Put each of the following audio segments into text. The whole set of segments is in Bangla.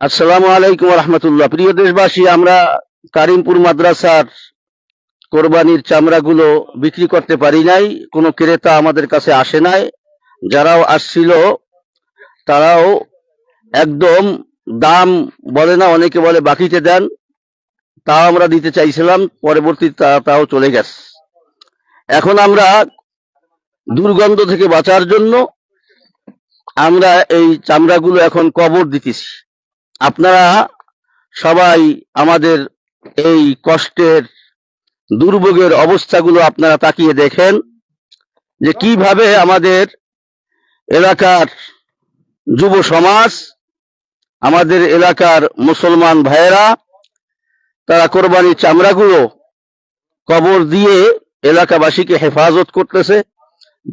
আসসালামু আলাইকুম রহমতুল্লাহ। প্রিয় দেশবাসী, আমরা কারিমপুর মাদ্রাসার কোরবানির চামড়াগুলো বিক্রি করতে পারি নাই, কোনো ক্রেতা আমাদের কাছে আসে নাই। যারাও আসছিল তারাও একদম দাম বলে না, অনেকে বলে বাকিতে দেন, তাও আমরা দিতে চাইছিলাম, পরবর্তীতে তাও চলে গেছে। এখন আমরা দুর্গন্ধ থেকে বাঁচার জন্য আমরা এই চামড়াগুলো এখন কবর দিতেছি। আপনারা সবাই আমাদের এই কষ্টের দুর্ভোগের অবস্থাগুলো আপনারা তাকিয়ে দেখেন যে কিভাবে আমাদের এলাকার যুব সমাজ, আমাদের এলাকার মুসলমান ভাইয়েরা তারা কোরবানির চামড়াগুলো কবর দিয়ে এলাকাবাসীকে হেফাজত করতেছে,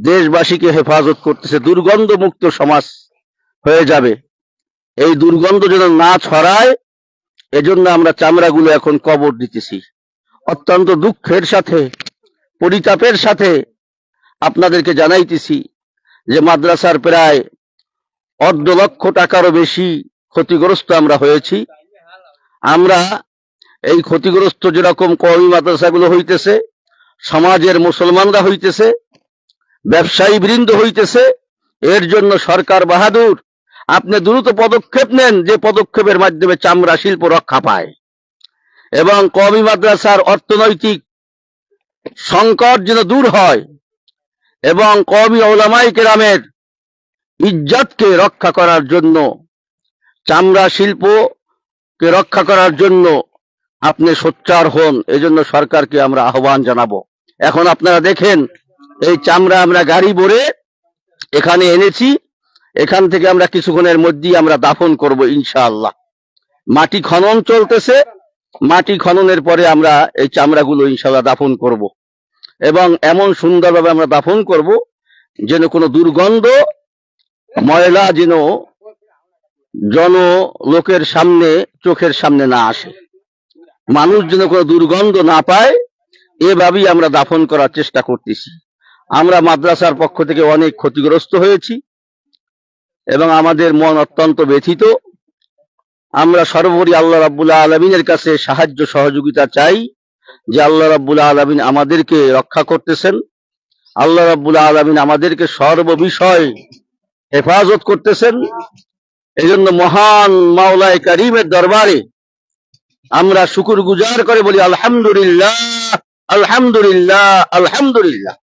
দেশবাসীকে হেফাজত করতেছে। দুর্গন্ধ মুক্ত সমাজ হয়ে যাবে, এই দুর্গন্ধ যেন না ছড়ায়, এজন্য আমরা চামড়াগুলো এখন কবর দিতেছি। অত্যন্ত দুঃখের সাথে, পরিতাপের সাথে আপনাদেরকে জানাইতেছি যে মাদ্রাসার প্রায় 1.5 লক্ষ টাকারও বেশি ক্ষতিগ্রস্ত আমরা হয়েছি। আমরা এই ক্ষতিগ্রস্ত যেরকম কওমি মাদ্রাসাগুলো হইতেছে, সমাজের মুসলমানরা হইতেছে, ব্যবসায়ী বৃন্দ হইতেছে, এর জন্য সরকার বাহাদুর আপনি দ্রুত পদক্ষেপ নেন, যে পদক্ষেপের মাধ্যমে চামড়া শিল্প রক্ষা পায় এবং কওমি মাদ্রাসার অর্থনৈতিক সংকট যেন দূর হয় এবং কওমি উলামায়ে কেরামের ইজ্জতকে রক্ষা করার জন্য, চামড়া শিল্পকে রক্ষা করার জন্য আপনি সোচ্চার হন। এজন্য সরকারকে আমরা আহ্বান জানাবো। এখন আপনারা দেখেন, এই চামড়া আমরা গাড়ি ভরে এখানে এনেছি, এখান থেকে আমরা কিছুক্ষণের মধ্যেই আমরা দাফন করব ইনশাআল্লাহ। মাটি খনন চলতেছে, মাটি খননের পরে আমরা এই চামড়াগুলো ইনশাআল্লাহ দাফন করব এবং এমন সুন্দরভাবে আমরা দাফন করব যেন কোনো দুর্গন্ধ ময়লা যেন লোকের সামনে, চোখের সামনে না আসে, মানুষ যেন কোনো দুর্গন্ধ না পায়, এভাবেই আমরা দাফন করার চেষ্টা করতেছি। আমরা মাদ্রাসার পক্ষ থেকে অনেক ক্ষতিগ্রস্ত হয়েছি এবং আমাদের মন অত্যন্ত ব্যথিত। আমরা সর্বোপরি আল্লাহ রাব্বুল আলামিনের কাছে সাহায্য সহযোগিতা চাই যে আল্লাহ রাব্বুল আলামিন আমাদেরকে রক্ষা করতেছেন, আল্লাহ রাব্বুল আলামিন আমাদেরকে সর্ববিষয় হেফাজত করতেছেন। এজন্য মহান মাওলায়ে কারীমের দরবারে আমরা শুকরগুজার করে বলি আলহামদুলিল্লাহ, আলহামদুলিল্লাহ, আলহামদুলিল্লাহ।